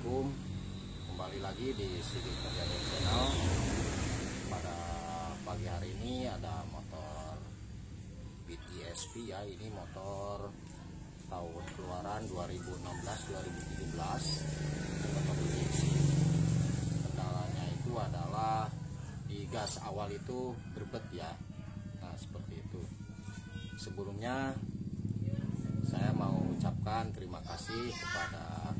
Assalamualaikum, kembali lagi di Sidik Terjadi Channel. Pada pagi hari ini ada motor Beat ESP ya. Ini motor tahun keluaran 2016-2017, motor injeksi. Kendalanya itu adalah di gas awal itu berbet ya. Nah seperti itu. Sebelumnya saya mau ucapkan terima kasih kepada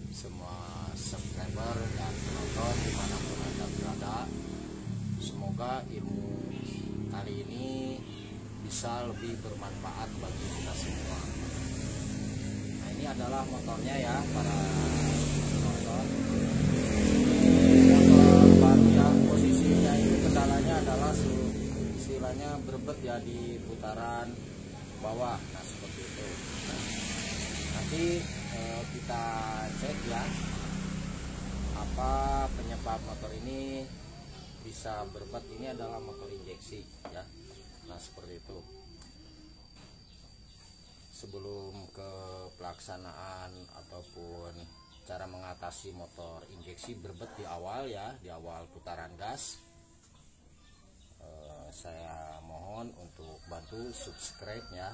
semua subscriber dan penonton dimanapun Anda berada. Semoga ilmu kali ini bisa lebih bermanfaat bagi kita semua. Nah ini adalah motornya ya para penonton. Motor baru ya, posisinya itu kendalanya adalah istilahnya berbet ya di putaran bawah. Nah seperti itu. Nanti kita cek ya apa penyebab motor ini bisa berbet. Ini adalah motor injeksi ya. Nah seperti itu. Sebelum ke pelaksanaan ataupun cara mengatasi motor injeksi berbet di awal ya, di awal putaran gas, saya mohon untuk bantu subscribe ya,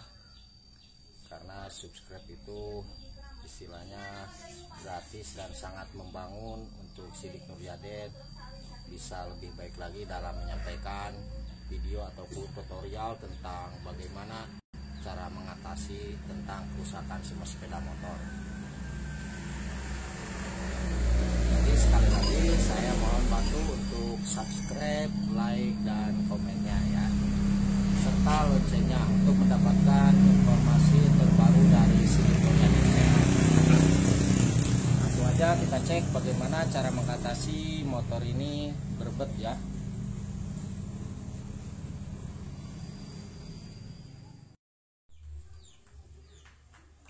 karena subscribe itu istilahnya gratis dan sangat membangun untuk Sidik Nuryadet bisa lebih baik lagi dalam menyampaikan video ataupun tutorial tentang bagaimana cara mengatasi tentang kerusakan semua sepeda motor. Jadi sekali lagi saya mohon bantu untuk subscribe, like, dan komennya ya, serta loncengnya untuk mendapatkan informasi terbaru dari Sidik Nuryadet. Langsung aja kita cek bagaimana cara mengatasi motor ini berbet ya.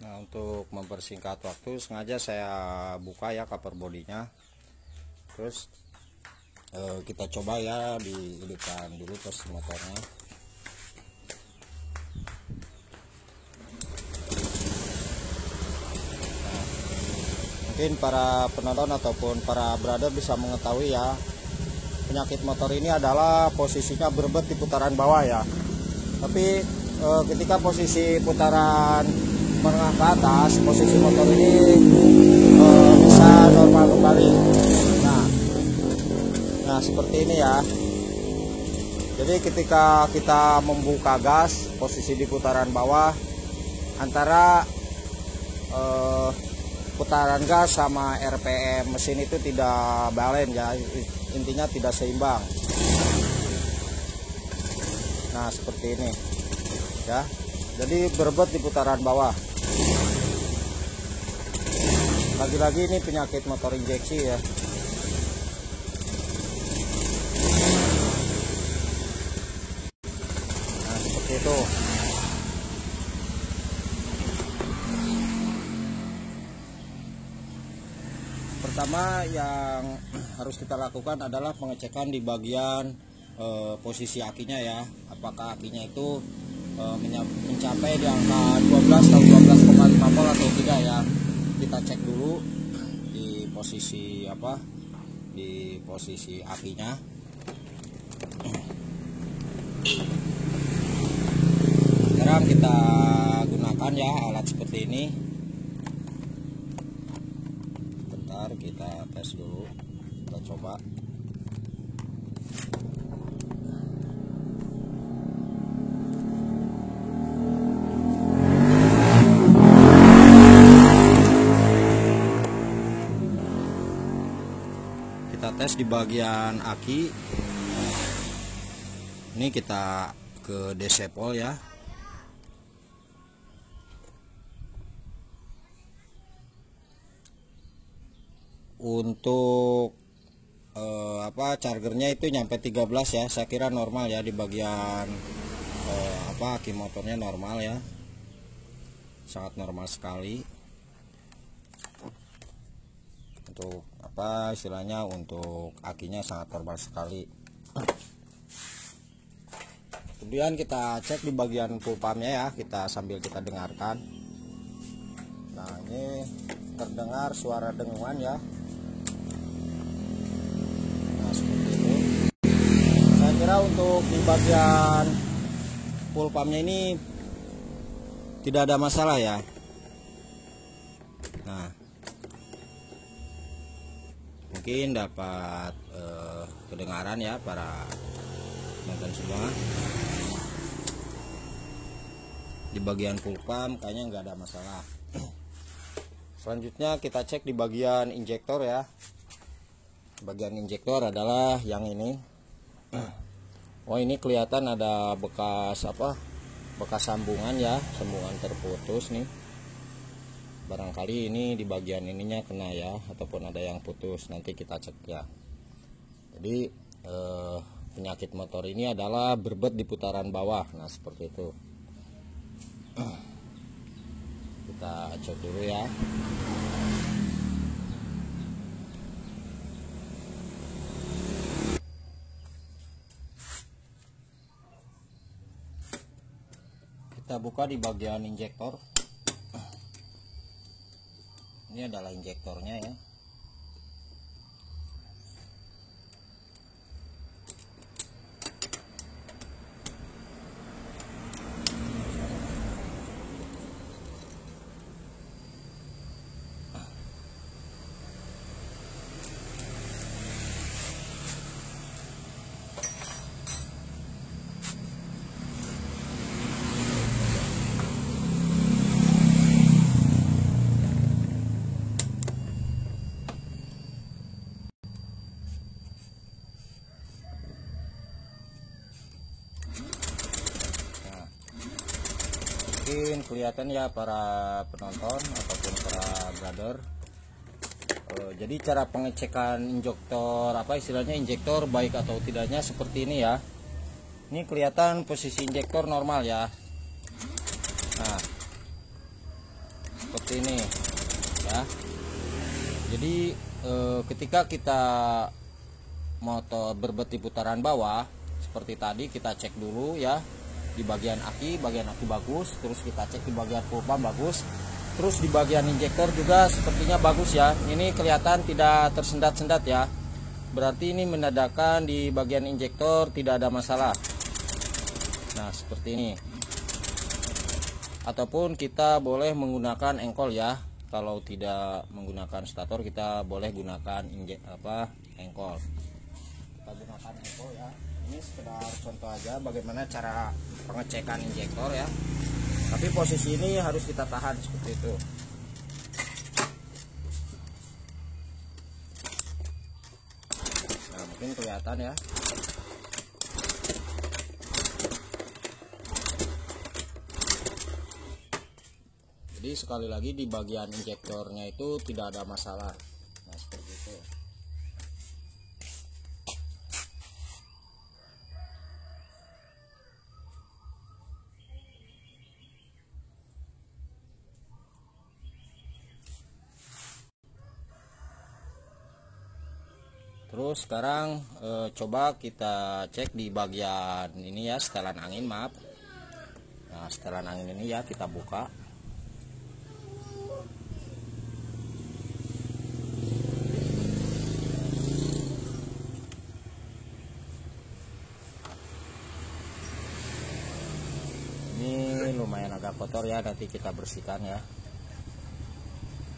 Nah untuk mempersingkat waktu sengaja saya buka ya cover bodinya. Terus kita coba ya dihidupkan dulu terus motornya. Mungkin para penonton ataupun para brother bisa mengetahui ya, penyakit motor ini adalah posisinya berbet di putaran bawah ya. Tapi ketika posisi putaran menengah ke atas, posisi motor ini bisa normal kembali. Nah seperti ini ya. Jadi ketika kita membuka gas, posisi di putaran bawah, antara putaran gas sama RPM mesin itu tidak balen ya, intinya tidak seimbang. Nah seperti ini ya, jadi berbet di putaran bawah. Lagi-lagi ini penyakit motor injeksi ya. Nah seperti itu. Pertama yang harus kita lakukan adalah pengecekan di bagian posisi akinya ya. Apakah akinya itu mencapai di angka 12 atau 12,5 volt atau tidak ya. Kita cek dulu di posisi di posisi akinya. Sekarang kita gunakan ya alat seperti ini. Kita tes dulu, kita coba. Kita tes di bagian aki. Ini kita ke DC pol ya. Untuk chargernya itu nyampe 13 ya, saya kira normal ya. Di bagian aki motornya normal ya, sangat normal sekali. Untuk istilahnya untuk akinya sangat normal sekali. Kemudian kita cek di bagian full pumpnya ya, kita sambil kita dengarkan. Nah ini terdengar suara dengungan ya. Nah seperti itu. Saya kira untuk di bagian full pumpnya ini tidak ada masalah ya. Nah mungkin dapat kedengaran ya para penonton semua. Di bagian full pump kayaknya nggak ada masalah. Selanjutnya kita cek di bagian injektor ya. Bagian injektor adalah yang ini. Oh ini kelihatan ada bekas apa? Bekas sambungan ya, sambungan terputus nih. Barangkali ini di bagian ininya kena ya, ataupun ada yang putus. Nanti kita cek ya. Jadi penyakit motor ini adalah berbet di putaran bawah. Nah seperti itu. Kita cek dulu ya. Kita buka di bagian injektor. Ini adalah injektornya ya. Mungkin kelihatan ya para penonton ataupun para brother. Jadi cara pengecekan injektor apa istilahnya injektor baik atau tidaknya seperti ini ya. Ini kelihatan posisi injektor normal ya. Nah seperti ini ya. Jadi ketika kita motor berbet di putaran bawah seperti tadi, kita cek dulu ya di bagian aki bagus, terus kita cek di bagian full pump bagus, terus di bagian injektor juga sepertinya bagus ya. Ini kelihatan tidak tersendat-sendat ya, berarti ini menandakan di bagian injektor tidak ada masalah. Nah seperti ini. Ataupun kita boleh menggunakan engkol ya. Kalau tidak menggunakan stator kita boleh gunakan engkol. Kita gunakan engkol ya. Ini sekedar contoh aja bagaimana cara pengecekan injektor ya. Tapi posisi ini harus kita tahan seperti itu. Nah mungkin kelihatan ya. Jadi sekali lagi di bagian injektornya itu tidak ada masalah. Nah seperti itu. Terus sekarang coba kita cek di bagian ini ya, setelan angin, maaf. Nah setelan angin ini ya kita buka. Ini lumayan agak kotor ya, nanti kita bersihkan ya.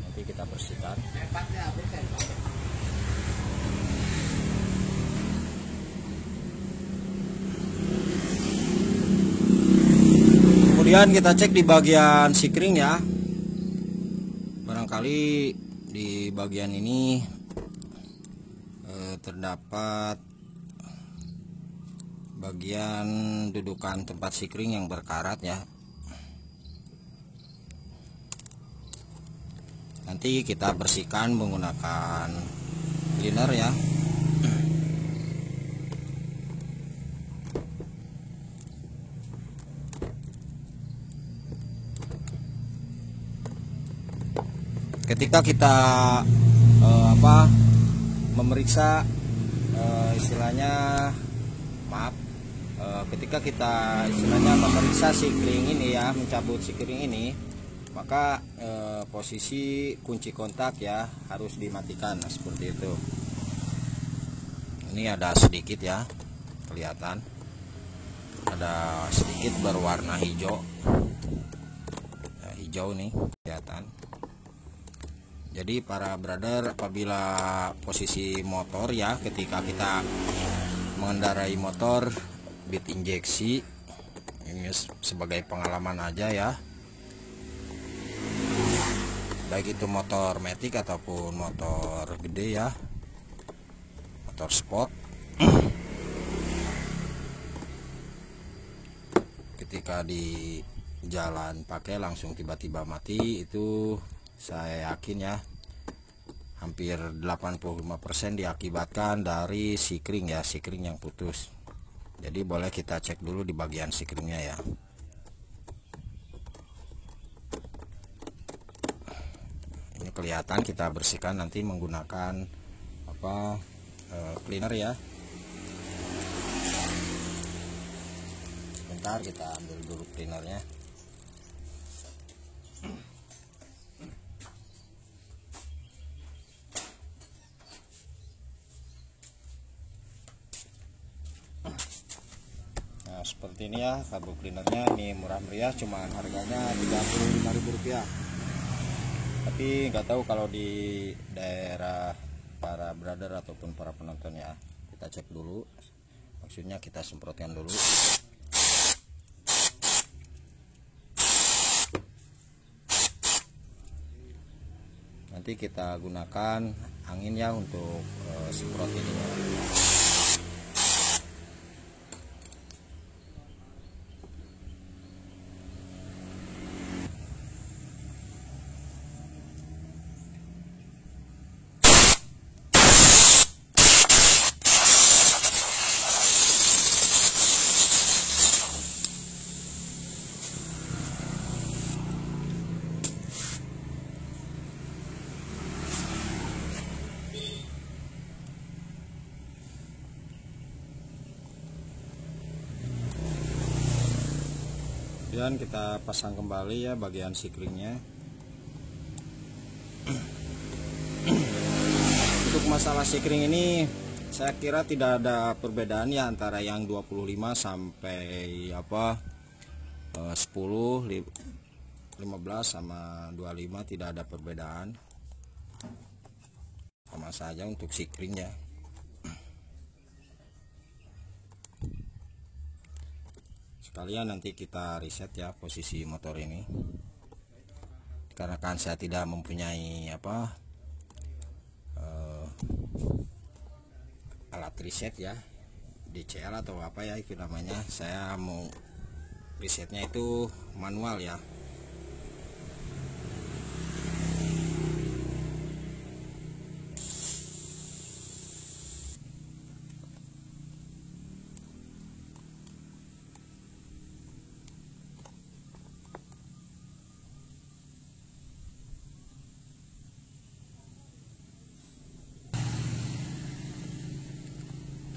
Nanti kita bersihkan. Kemudian kita cek di bagian sikring ya. Barangkali di bagian ini terdapat bagian dudukan tempat sikring yang berkarat ya. Nanti kita bersihkan menggunakan cleaner ya. Ketika kita memeriksa istilahnya ketika kita istilahnya memeriksa sikring ini ya, mencabut sikring ini, maka posisi kunci kontak ya harus dimatikan. Nah, seperti itu. Ini ada sedikit ya, kelihatan ada sedikit berwarna hijau ya, hijau nih kelihatan. Jadi para brother, apabila posisi motor ya, ketika kita mengendarai motor bit injeksi, ini sebagai pengalaman aja ya, baik itu motor matic ataupun motor gede ya, motor sport. Ketika di jalan pakai langsung tiba-tiba mati, itu saya yakin ya hampir 85% diakibatkan dari sikring ya, sikring yang putus. Jadi boleh kita cek dulu di bagian sikringnya ya. Ini kelihatan, kita bersihkan nanti menggunakan apa, cleaner ya. Bentar, kita ambil dulu cleanernya. Nah seperti ini ya sabuk cleanernya. Ini murah meriah, cuma harganya Rp35.000. Tapi nggak tahu kalau di daerah para brother ataupun para penonton ya. Kita cek dulu, maksudnya kita semprotkan dulu. Nanti kita gunakan angin ya untuk semprot ini ya. Dan kita pasang kembali ya bagian sikringnya. Untuk masalah sikring ini saya kira tidak ada perbedaan ya antara yang 25 sampai 10, 15 sama 25, tidak ada perbedaan. Sama saja untuk sikringnya. Sekalian nanti kita reset ya posisi motor ini, karena kan saya tidak mempunyai alat reset ya, DCL atau apa ya itu namanya. Saya mau resetnya itu manual ya.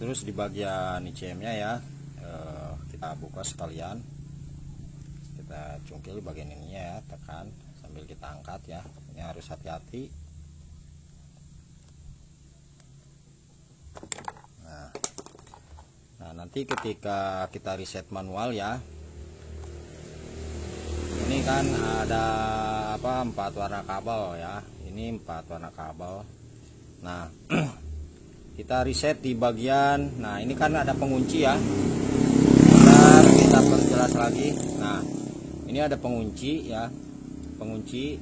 Terus di bagian ICM-nya ya, kita buka sekalian, kita cungkil bagian ininya ya, tekan sambil kita angkat ya. Ini harus hati-hati. Nah nanti ketika kita reset manual ya, ini kan ada 4 warna kabel ya, ini 4 warna kabel. Nah kita reset di bagian, nah ini kan ada pengunci ya. Bentar, kita perjelas lagi. Nah ini ada pengunci ya, pengunci.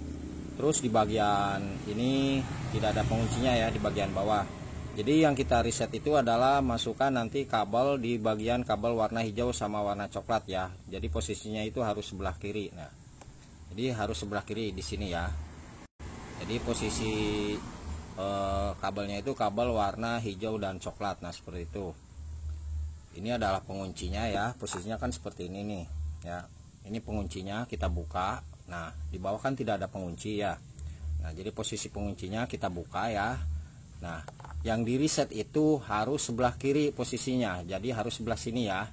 Terus di bagian ini tidak ada penguncinya ya, di bagian bawah. Jadi yang kita reset itu adalah masukkan nanti kabel di bagian kabel warna hijau sama warna coklat ya. Jadi posisinya itu harus sebelah kiri. Nah jadi harus sebelah kiri di sini ya. Jadi posisi kabelnya itu kabel warna hijau dan coklat. Nah seperti itu. Ini adalah penguncinya ya, posisinya kan seperti ini nih ya. Ini penguncinya, kita buka. Nah di bawah kan tidak ada pengunci ya. Nah jadi posisi penguncinya kita buka ya. Nah yang di reset itu harus sebelah kiri posisinya, jadi harus sebelah sini ya.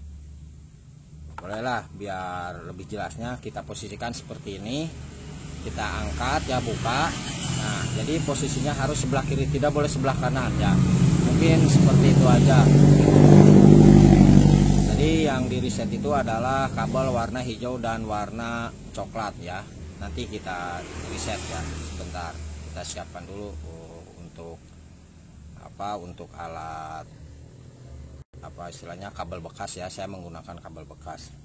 Bolehlah biar lebih jelasnya kita posisikan seperti ini. kita angkat ya, buka. Nah, jadi posisinya harus sebelah kiri, tidak boleh sebelah kanan ya. Mungkin seperti itu aja. Jadi yang di reset itu adalah kabel warna hijau dan warna coklat ya. Nanti kita reset ya. Sebentar, kita siapkan dulu untuk untuk alat istilahnya kabel bekas ya. Saya menggunakan kabel bekas.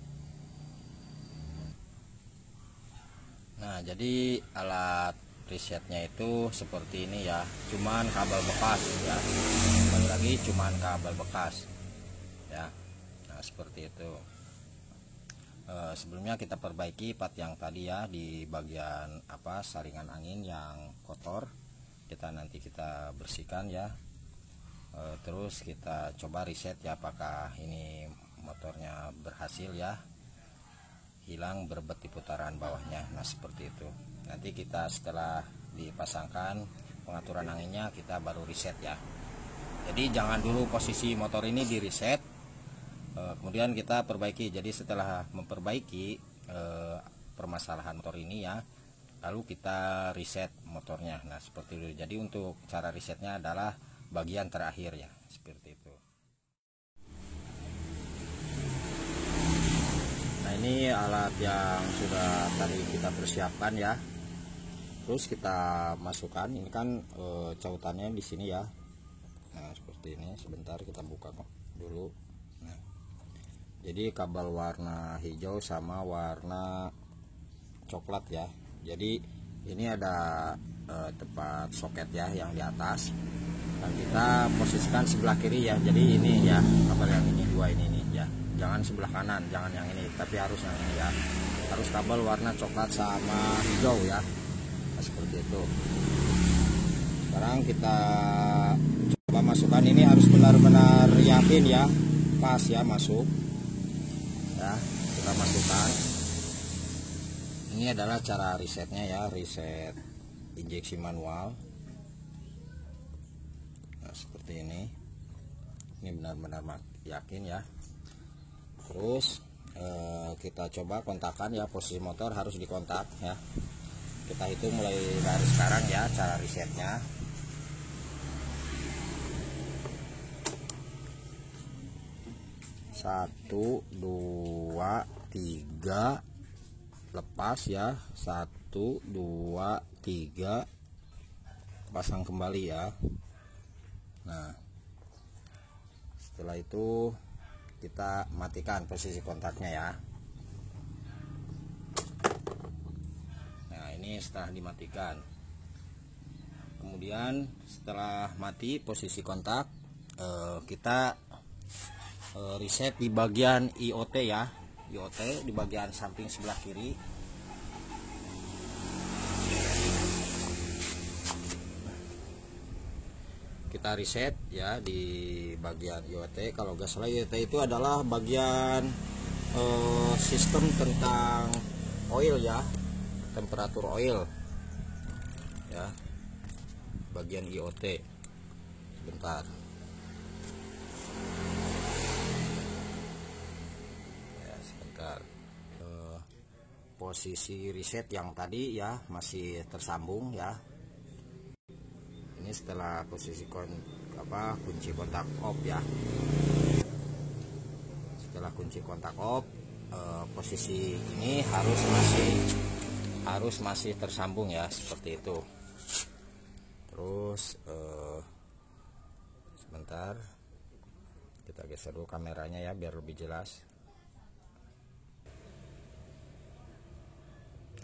Nah, jadi alat resetnya itu seperti ini ya, cuman kabel bekas ya, kembali lagi cuman kabel bekas ya. Nah, seperti itu. Sebelumnya kita perbaiki part yang tadi ya, di bagian saringan angin yang kotor, nanti kita bersihkan ya. Terus kita coba reset ya, apakah ini motornya berhasil ya, hilang berebet di putaran bawahnya. Nah, seperti itu. Nanti kita setelah dipasangkan pengaturan anginnya, kita baru reset ya. Jadi jangan dulu posisi motor ini di reset, kemudian kita perbaiki. Jadi setelah memperbaiki permasalahan motor ini ya, lalu kita reset motornya. Nah, seperti itu. Jadi untuk cara resetnya adalah bagian terakhir ya, seperti itu. Nah, ini alat yang sudah tadi kita persiapkan ya. Terus kita masukkan, ini kan cautannya di sini ya. Nah, seperti ini. Sebentar kita buka dulu. Nah, jadi kabel warna hijau sama warna coklat ya. Jadi ini ada tempat soket ya yang di atas. Dan kita posisikan sebelah kiri ya. Jadi ini ya, kabel yang ini dua ini ya. Jangan sebelah kanan, jangan yang ini, tapi harus yang ini ya. Harus kabel warna coklat sama hijau ya. Seperti itu. Sekarang kita coba masukkan, ini harus benar-benar yakin ya, pas ya masuk ya. Kita masukkan. Ini adalah cara resetnya ya, reset injeksi manual. Nah, seperti ini benar-benar yakin ya. Terus kita coba kontakkan ya, posisi motor harus dikontak ya. Kita hitung mulai dari sekarang ya cara resetnya. Satu, dua, tiga, lepas ya. 1, 2, 3, pasang kembali ya. Nah, setelah itu kita matikan posisi kontaknya ya. Ini setelah dimatikan, kemudian setelah mati posisi kontak, kita reset di bagian IOT ya, IOT di bagian samping sebelah kiri. Kita reset ya di bagian IOT. Kalau nggak salah IOT itu adalah bagian sistem tentang oil ya, temperatur oil ya, bagian IOT. Bentar ya, sebentar. Posisi reset yang tadi ya masih tersambung ya. Ini setelah posisi kunci kontak off ya. Setelah kunci kontak off, posisi ini harus masih tersambung ya, seperti itu. Terus sebentar, kita geser dulu kameranya ya biar lebih jelas.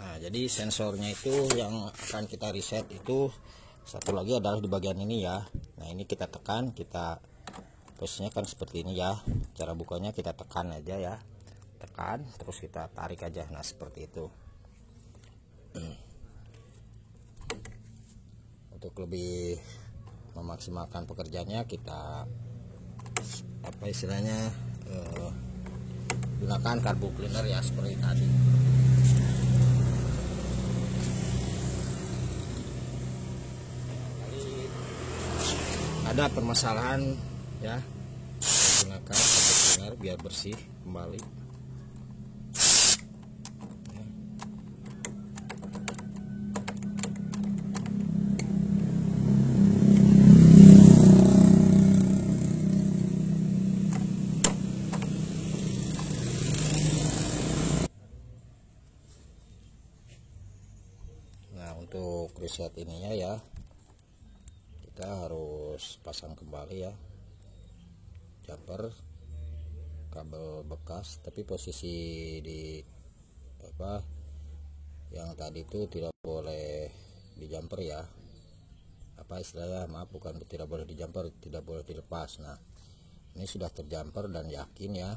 Nah, jadi sensornya itu yang akan kita reset itu satu lagi adalah di bagian ini ya. Nah, ini kita tekan, kita posisinya kan seperti ini ya. Cara bukanya kita tekan aja ya, tekan terus kita tarik aja. Nah, seperti itu. Untuk lebih memaksimalkan pekerjaannya, kita istilahnya gunakan carbo cleaner ya, seperti tadi. Ada permasalahan ya, gunakan carbo cleaner biar bersih kembali. untuk reset ininya ya, kita harus pasang kembali ya jumper kabel bekas, tapi posisi di apa yang tadi itu tidak boleh di jumper ya, apa istilahnya, maaf, bukan tidak boleh di jumper, tidak boleh dilepas. Nah ini sudah terjumper dan yakin ya,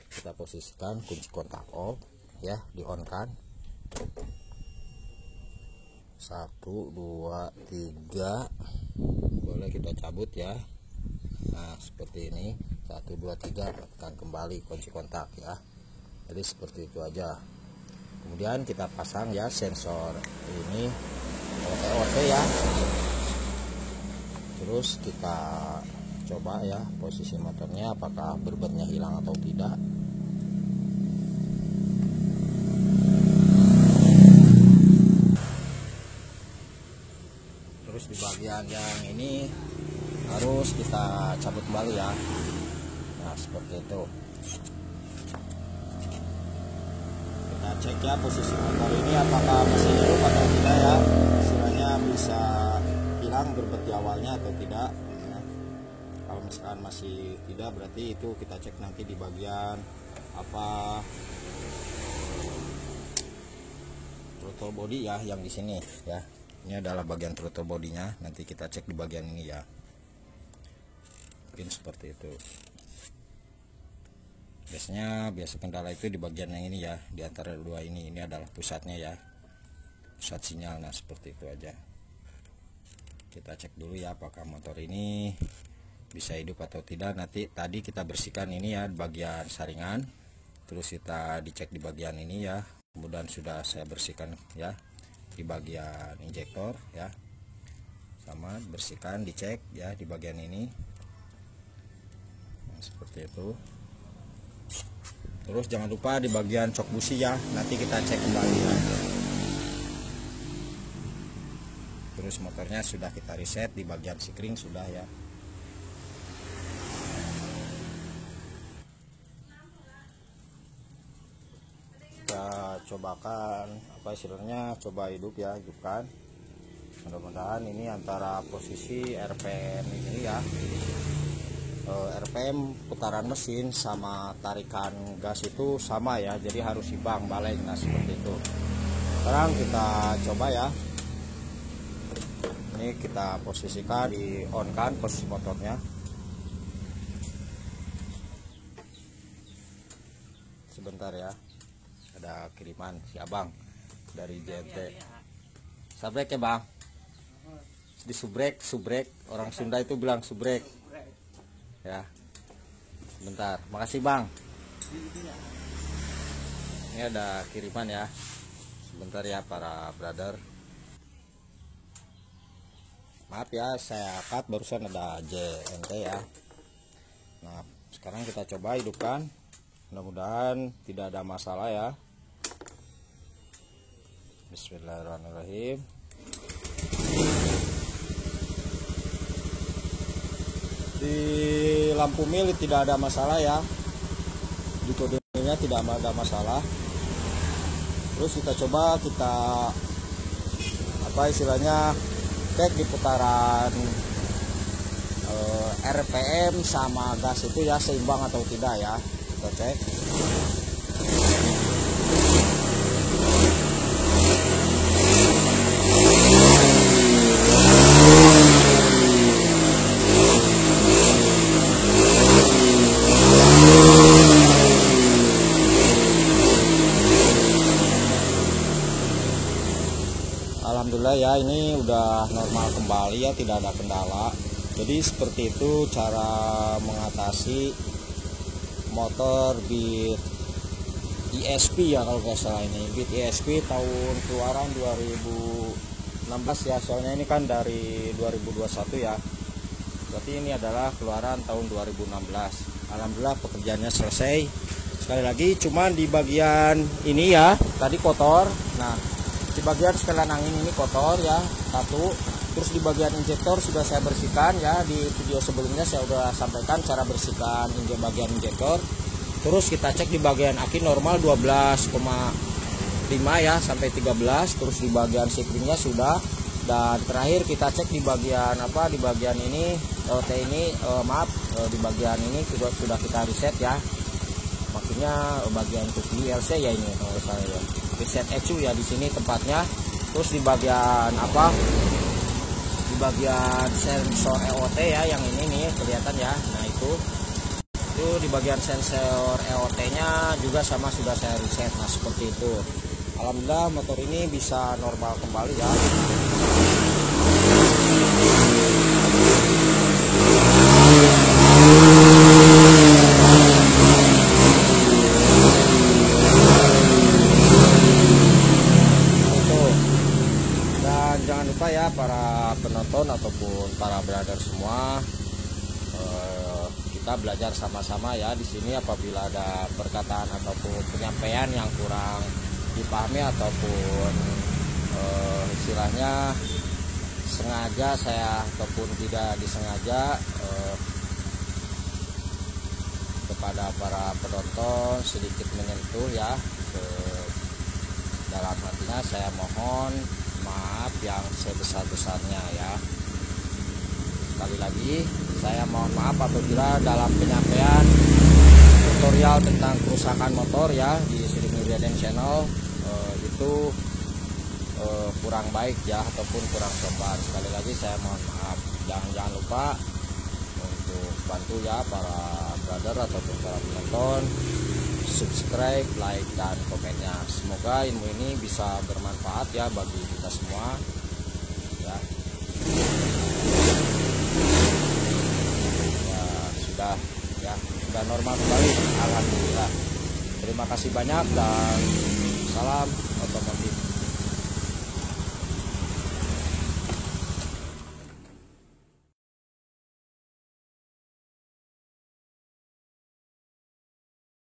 kita posisikan kunci kontak off ya, di on kan, 1 2 3, boleh kita cabut ya. Nah seperti ini, 1 2 3, tekan kembali kunci kontak ya. Jadi seperti itu aja. Kemudian kita pasang ya sensor ini OTOT ya. Terus kita coba ya posisi motornya, apakah berbetnya hilang atau tidak. Terus di bagian yang ini harus kita cabut kembali ya. Nah seperti itu. Kita cek ya posisi motor ini apakah masih hidup atau tidak ya, istilahnya bisa hilang berbet di awalnya atau tidak ya. Kalau misalkan masih tidak, berarti itu kita cek nanti di bagian apa, throttle body ya, yang di sini ya. Ini adalah bagian throttle bodinya, nanti kita cek di bagian ini ya. Mungkin seperti itu. Biasa kendala itu di bagian yang ini ya, di antara dua ini adalah pusatnya ya, pusat sinyal. Nah seperti itu aja. Kita cek dulu ya apakah motor ini bisa hidup atau tidak. Nanti tadi kita bersihkan ini ya bagian saringan, terus kita dicek di bagian ini ya. Kemudian sudah saya bersihkan ya di bagian injektor ya, sama bersihkan, dicek ya di bagian ini. Nah, seperti itu. Terus jangan lupa di bagian cok busi ya, nanti kita cek kembali ya. Terus motornya sudah kita reset di bagian sikring sudah ya. Kita cobakan apa istilahnya, coba hidup ya, hidupkan. Mudah-mudahan ini antara posisi RPM ini ya, RPM putaran mesin sama tarikan gas itu sama ya, jadi harus imbang balik. Nah seperti itu. Sekarang kita coba ya, ini kita posisikan di on kan posisi motornya. Sebentar ya, ada kiriman si abang dari JNT. Sabrek ya bang, di subrek, orang Sunda itu bilang subrek ya. Bentar, makasih bang. Ini ada kiriman ya, sebentar ya para brother. Maaf ya saya cut, barusan ada JNT ya. Nah sekarang kita coba hidupkan, mudah-mudahan tidak ada masalah ya. Bismillahirrahmanirrahim. Di lampu mil tidak ada masalah ya, di kodenya tidak ada masalah. Terus kita coba, kita apa istilahnya, cek di putaran RPM sama gas itu ya seimbang atau tidak ya, kita cek. Alhamdulillah ya, ini udah normal kembali ya, tidak ada kendala. Jadi seperti itu cara mengatasi motor Beat ESP ya, kalau nggak salah ini Beat ESP tahun keluaran 2016 ya, soalnya ini kan dari 2021 ya, berarti ini adalah keluaran tahun 2016. Alhamdulillah pekerjaannya selesai. Sekali lagi cuman di bagian ini ya tadi kotor. Nah di bagian setelan angin ini kotor ya, satu. Terus di bagian injektor sudah saya bersihkan ya, di video sebelumnya saya sudah sampaikan cara bersihkan bagian injektor. Terus kita cek di bagian aki normal 12,5 5 ya sampai 13, terus di bagian sikringnya sudah, dan terakhir kita cek di bagian di bagian ini EOT ini di bagian ini sudah kita reset ya, maksudnya bagian PLC ya ini kalau saya ya, reset ECU ya di sini tempatnya. Terus di bagian di bagian sensor EOT ya yang ini nih kelihatan ya, nah itu di bagian sensor EOT nya juga sama sudah saya reset. Nah seperti itu, alhamdulillah motor ini bisa normal kembali ya. Jangan lupa ya para penonton ataupun para brother semua, kita belajar sama-sama ya di sini. Apabila ada perkataan ataupun penyampaian yang kurang dipahami ataupun istilahnya sengaja saya ataupun tidak disengaja, kepada para penonton sedikit menyentuh ya ke dalam hatinya, saya mohon maaf yang sebesar-besarnya ya. Sekali lagi saya mohon maaf apabila dalam penyampaian tutorial tentang kerusakan motor ya di Sidik Nur Yadin Channel itu kurang baik ya ataupun kurang sopan. Sekali lagi saya mohon maaf. Jangan lupa untuk bantu ya para brother ataupun para penonton, subscribe, like, dan komennya. Semoga ilmu ini bisa bermanfaat ya bagi kita semua ya. Sudah normal kembali, alhamdulillah. Terima kasih banyak dan